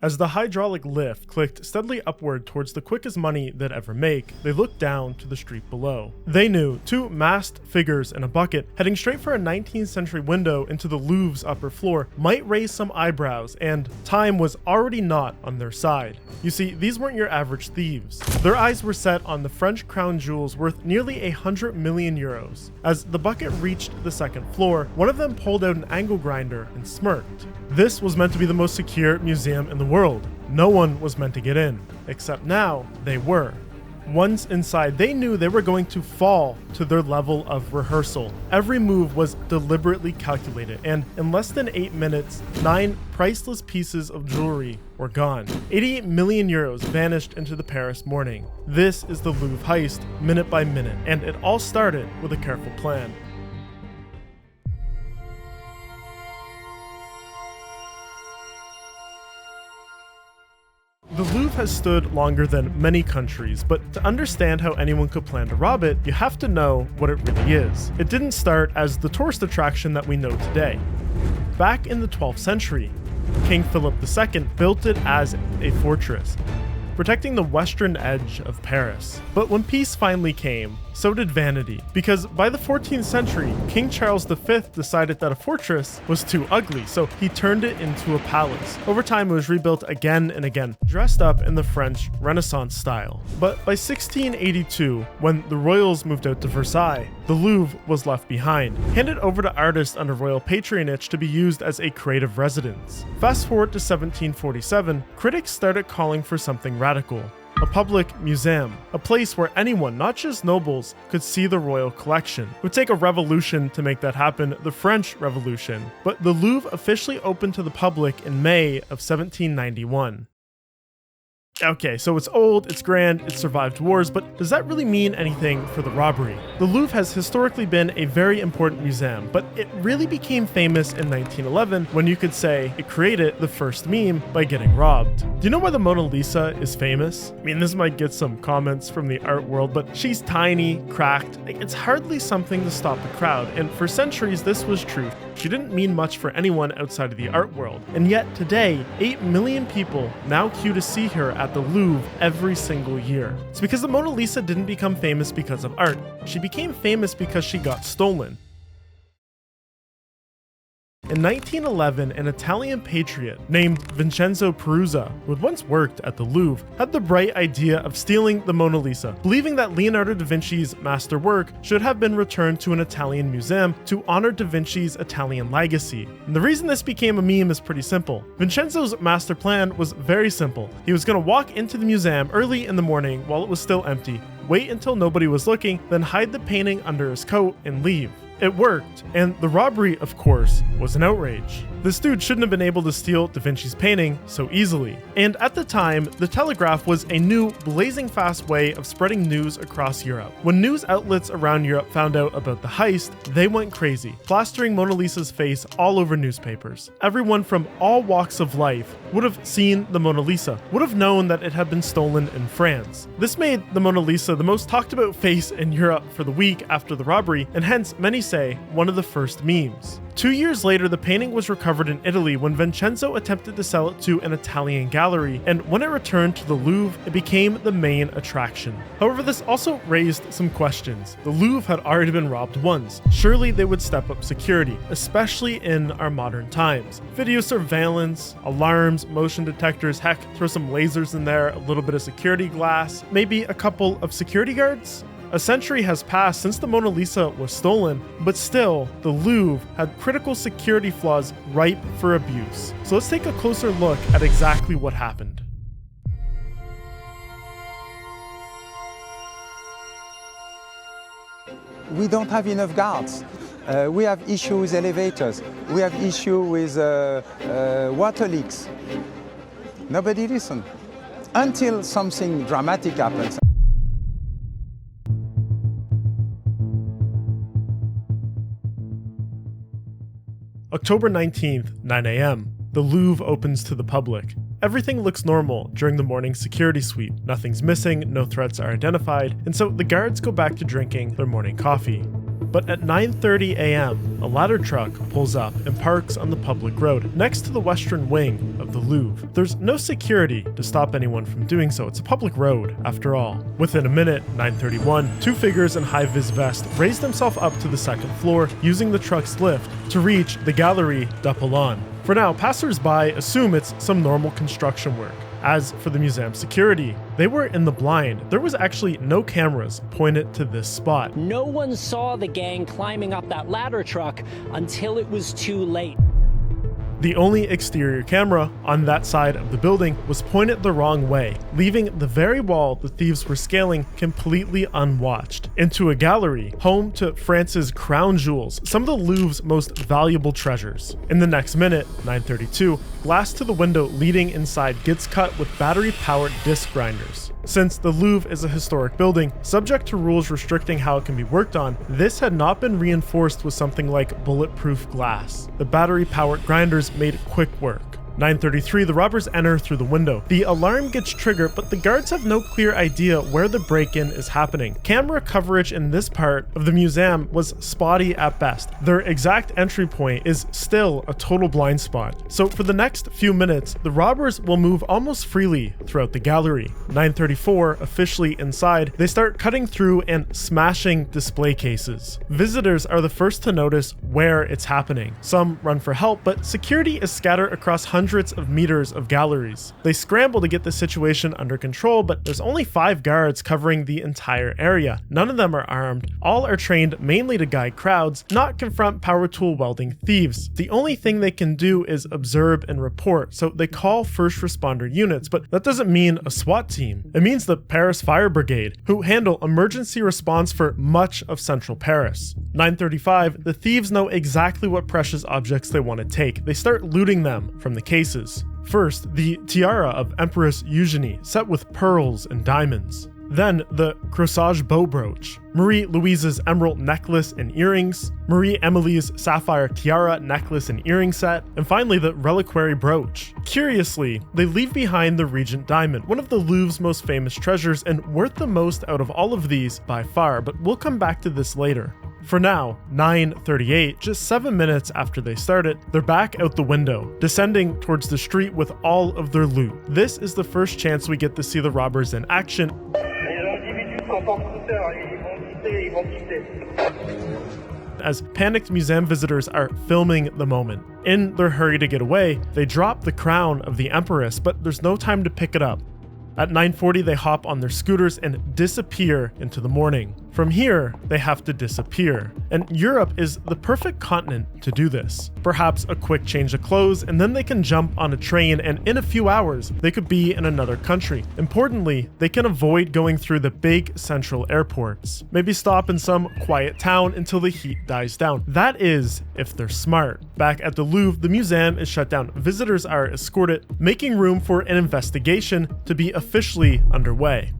As the hydraulic lift clicked steadily upward towards the quickest money they'd ever make, they looked down to the street below. They knew two masked figures in a bucket heading straight for a 19th century window into the Louvre's upper floor might raise some eyebrows, and time was already not on their side. You see, these weren't your average thieves. Their eyes were set on the French crown jewels worth nearly 100 million euros. As the bucket reached the second floor, one of them pulled out an angle grinder and smirked. This was meant to be the most secure museum in the world. No one was meant to get in, except now they were. Once inside, they knew they were going to fall to their level of rehearsal. Every move was deliberately calculated, and in less than 8 minutes, 9 priceless pieces of jewelry were gone. 88 million euros vanished into the Paris morning. This is the Louvre Heist, minute by minute, and it all started with a careful plan. The Louvre has stood longer than many countries, but to understand how anyone could plan to rob it, you have to know what it really is. It didn't start as the tourist attraction that we know today. Back in the 12th century, King Philip II built it as a fortress, protecting the western edge of Paris. But when peace finally came, so did vanity, because by the 14th century, King Charles V decided that a fortress was too ugly, so he turned it into a palace. Over time, it was rebuilt again and again, dressed up in the French Renaissance style. But by 1682, when the royals moved out to Versailles, the Louvre was left behind, handed over to artists under royal patronage to be used as a creative residence. Fast forward to 1747, critics started calling for something radical. A public museum, a place where anyone, not just nobles, could see the royal collection. It would take a revolution to make that happen, the French Revolution, but the Louvre officially opened to the public in May of 1791. Okay, so it's old, it's grand, it survived wars, but does that really mean anything for the robbery? The Louvre has historically been a very important museum, but it really became famous in 1911 when you could say it created the first meme by getting robbed. Do you know why the Mona Lisa is famous? I mean, this might get some comments from the art world, but she's tiny, cracked, it's hardly something to stop the crowd, and for centuries this was true. She didn't mean much for anyone outside of the art world, and yet today, 8 million people now queue to see her at the Louvre every single year. It's because the Mona Lisa didn't become famous because of art. She became famous because she got stolen. In 1911, an Italian patriot named Vincenzo Peruzza, who had once worked at the Louvre, had the bright idea of stealing the Mona Lisa, believing that Leonardo da Vinci's masterwork should have been returned to an Italian museum to honor da Vinci's Italian legacy. And the reason this became a meme is pretty simple. Vincenzo's master plan was very simple. He was going to walk into the museum early in the morning while it was still empty, wait until nobody was looking, then hide the painting under his coat and leave. It worked, and the robbery, of course, was an outrage. This dude shouldn't have been able to steal Da Vinci's painting so easily. And at the time, the telegraph was a new, blazing fast way of spreading news across Europe. When news outlets around Europe found out about the heist, they went crazy, plastering Mona Lisa's face all over newspapers. Everyone from all walks of life would have seen the Mona Lisa, would have known that it had been stolen in France. This made the Mona Lisa the most talked about face in Europe for the week after the robbery, and hence many say one of the first memes. 2 years later, the painting was recovered in Italy when Vincenzo attempted to sell it to an Italian gallery, and when it returned to the Louvre, it became the main attraction. However, this also raised some questions. The Louvre had already been robbed once. Surely they would step up security, especially in our modern times. Video surveillance, alarms, motion detectors, heck, throw some lasers in there, a little bit of security glass, maybe a couple of security guards? A century has passed since the Mona Lisa was stolen, but still, the Louvre had critical security flaws ripe for abuse. So let's take a closer look at exactly what happened. We don't have enough guards. We have issue with elevators. We have issue with water leaks. Nobody listens until something dramatic happens. October 19th, 9 a.m. The Louvre opens to the public. Everything looks normal during the morning security sweep. Nothing's missing, no threats are identified, and so the guards go back to drinking their morning coffee. But at 9:30 a.m., a ladder truck pulls up and parks on the public road next to the western wing of the Louvre. There's no security to stop anyone from doing so. It's a public road, after all. Within a minute, 9:31, two figures in high-vis vests raise themselves up to the second floor using the truck's lift to reach the Galerie d'Apollon. For now, passers-by assume it's some normal construction work. As for the museum security, they were in the blind. There was actually no cameras pointed to this spot. No one saw the gang climbing up that ladder truck until it was too late. The only exterior camera on that side of the building was pointed the wrong way, leaving the very wall the thieves were scaling completely unwatched, into a gallery home to France's crown jewels, some of the Louvre's most valuable treasures. In the next minute, 9:32, glass to the window leading inside gets cut with battery-powered disc grinders. Since the Louvre is a historic building, subject to rules restricting how it can be worked on, this had not been reinforced with something like bulletproof glass. The battery-powered grinders made quick work. 9:33, the robbers enter through the window. The alarm gets triggered, but the guards have no clear idea where the break-in is happening. Camera coverage in this part of the museum was spotty at best. Their exact entry point is still a total blind spot. So for the next few minutes, the robbers will move almost freely throughout the gallery. 9:34, officially inside, they start cutting through and smashing display cases. Visitors are the first to notice where it's happening. Some run for help, but security is scattered across hundreds of meters of galleries. They scramble to get the situation under control, but there's only 5 guards covering the entire area. None of them are armed. All are trained mainly to guide crowds, not confront power tool wielding thieves. The only thing they can do is observe and report, so they call first responder units, but that doesn't mean a SWAT team. It means the Paris Fire Brigade, who handle emergency response for much of central Paris. 9:35, the thieves know exactly what precious objects they want to take. They start looting them from the cases. First, the tiara of Empress Eugenie, set with pearls and diamonds. Then, the corsage bow brooch, Marie Louise's emerald necklace and earrings, Marie Emily's sapphire tiara, necklace, and earring set, and finally the reliquary brooch. Curiously, they leave behind the Regent diamond, one of the Louvre's most famous treasures and worth the most out of all of these by far, but we'll come back to this later. For now, 9:38, just 7 minutes after they started, they're back out the window, descending towards the street with all of their loot. This is the first chance we get to see the robbers in action, as panicked museum visitors are filming the moment. In their hurry to get away, they drop the crown of the Empress, but there's no time to pick it up. At 9:40, they hop on their scooters and disappear into the morning. From here, they have to disappear. And Europe is the perfect continent to do this. Perhaps a quick change of clothes, and then they can jump on a train, and in a few hours, they could be in another country. Importantly, they can avoid going through the big central airports. Maybe stop in some quiet town until the heat dies down. That is, if they're smart. Back at the Louvre, the museum is shut down. Visitors are escorted, making room for an investigation to be officially underway.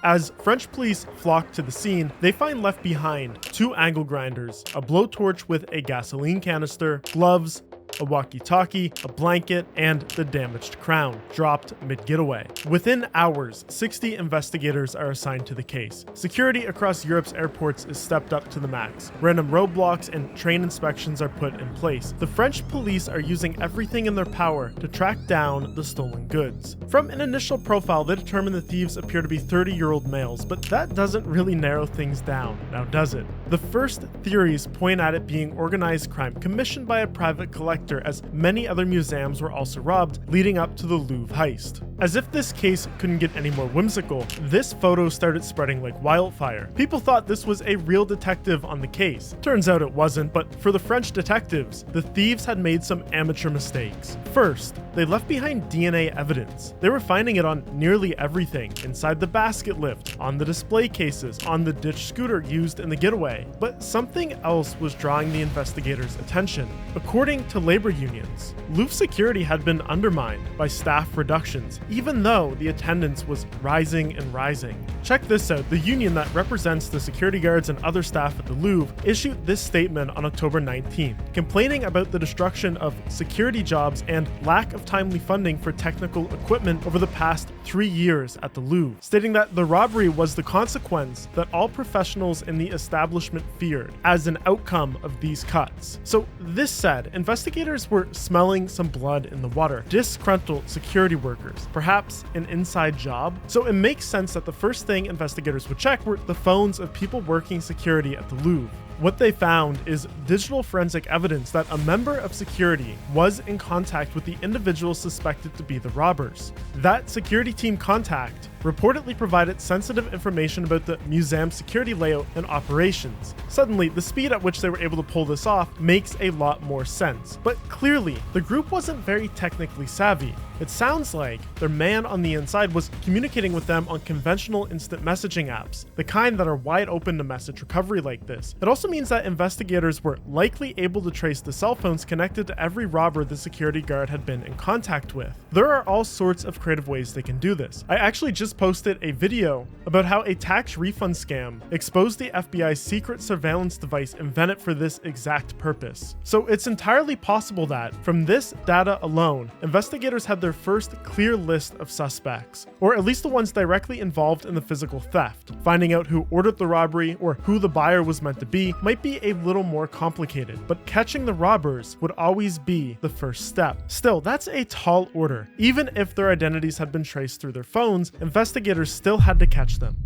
As French police flock to the scene, they find left behind 2 angle grinders, a blowtorch with a gasoline canister, gloves, a walkie-talkie, a blanket, and the damaged crown, dropped mid-getaway. Within hours, 60 investigators are assigned to the case. Security across Europe's airports is stepped up to the max. Random roadblocks and train inspections are put in place. The French police are using everything in their power to track down the stolen goods. From an initial profile, they determine the thieves appear to be 30-year-old males, but that doesn't really narrow things down, now does it? The first theories point at it being organized crime commissioned by a private collector, as many other museums were also robbed leading up to the Louvre Heist. As if this case couldn't get any more whimsical, this photo started spreading like wildfire. People thought this was a real detective on the case. Turns out it wasn't, but for the French detectives, the thieves had made some amateur mistakes. First, they left behind DNA evidence. They were finding it on nearly everything, inside the basket lift, on the display cases, on the ditch scooter used in the getaway. But something else was drawing the investigators' attention. According to labor unions, Louvre security had been undermined by staff reductions, even though the attendance was rising and rising. Check this out. The union that represents the security guards and other staff at the Louvre issued this statement on October 19th, complaining about the destruction of security jobs and lack of of timely funding for technical equipment over the past 3 years at the Louvre, stating that the robbery was the consequence that all professionals in the establishment feared as an outcome of these cuts. So this said, investigators were smelling some blood in the water, disgruntled security workers, perhaps an inside job. So it makes sense that the first thing investigators would check were the phones of people working security at the Louvre. What they found is digital forensic evidence that a member of security was in contact with the individuals suspected to be the robbers. That security team contact reportedly provided sensitive information about the museum's security layout and operations. Suddenly, the speed at which they were able to pull this off makes a lot more sense. But clearly, the group wasn't very technically savvy. It sounds like their man on the inside was communicating with them on conventional instant messaging apps, the kind that are wide open to message recovery like this. It also means that investigators were likely able to trace the cell phones connected to every robber the security guard had been in contact with. There are all sorts of creative ways they can do this. I actually just posted a video about how a tax refund scam exposed the FBI's secret surveillance device invented for this exact purpose. So it's entirely possible that, from this data alone, investigators had their first clear list of suspects, or at least the ones directly involved in the physical theft. Finding out who ordered the robbery or who the buyer was meant to be might be a little more complicated, but catching the robbers would always be the first step. Still, that's a tall order. Even if their identities had been traced through their phones, investigators still had to catch them.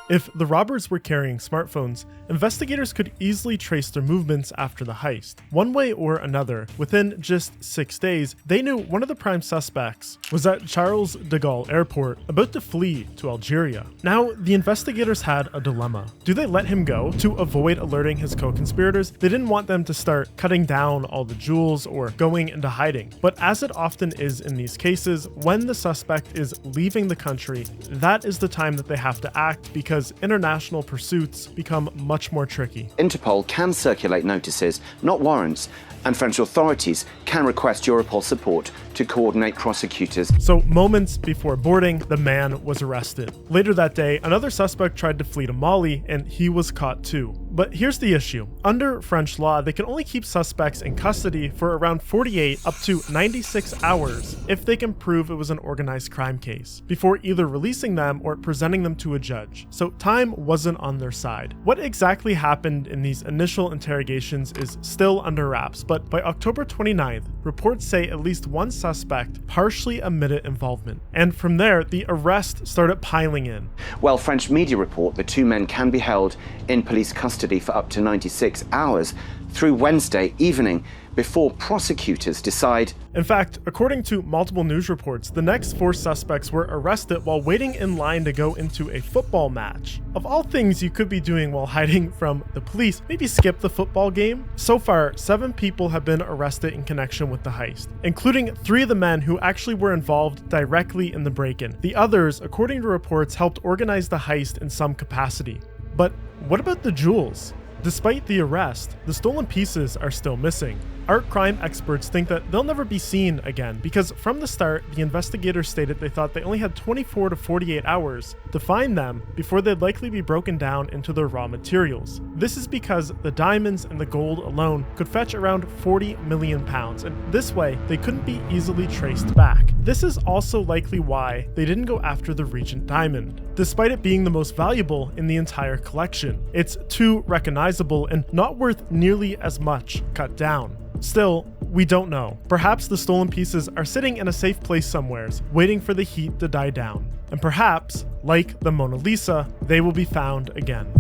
If the robbers were carrying smartphones, investigators could easily trace their movements after the heist. One way or another, within just 6 days, they knew one of the prime suspects was at Charles de Gaulle Airport, about to flee to Algeria. Now, the investigators had a dilemma. Do they let him go to avoid alerting his co-conspirators? They didn't want them to start cutting down all the jewels or going into hiding. But as it often is in these cases, when the suspect is leaving the country, that is the time that they have to act, because international pursuits become much more tricky. Interpol can circulate notices, not warrants, and French authorities can request Europol support to coordinate prosecutors. So moments before boarding, the man was arrested. Later that day, another suspect tried to flee to Mali, and he was caught too. But here's the issue. Under French law, they can only keep suspects in custody for around 48 up to 96 hours if they can prove it was an organized crime case, before either releasing them or presenting them to a judge. So time wasn't on their side. What exactly happened in these initial interrogations is still under wraps, but by October 29th, reports say at least one suspect partially admitted involvement. And from there, the arrest started piling in. Well, French media report the two men can be held in police custody for up to 96 hours through Wednesday evening before prosecutors decide. In fact, according to multiple news reports, the next 4 suspects were arrested while waiting in line to go into a football match. Of all things you could be doing while hiding from the police, maybe skip the football game. So far, 7 people have been arrested in connection with the heist, including 3 of the men who actually were involved directly in the break-in. The others, according to reports, helped organize the heist in some capacity. But what about the jewels? Despite the arrest, the stolen pieces are still missing. Art crime experts think that they'll never be seen again because from the start, the investigators stated they thought they only had 24 to 48 hours to find them before they'd likely be broken down into their raw materials. This is because the diamonds and the gold alone could fetch around 40 million pounds, and this way they couldn't be easily traced back. This is also likely why they didn't go after the Regent diamond, despite it being the most valuable in the entire collection. It's too recognizable and not worth nearly as much cut down. Still, we don't know. Perhaps the stolen pieces are sitting in a safe place somewheres, waiting for the heat to die down. And perhaps, like the Mona Lisa, they will be found again.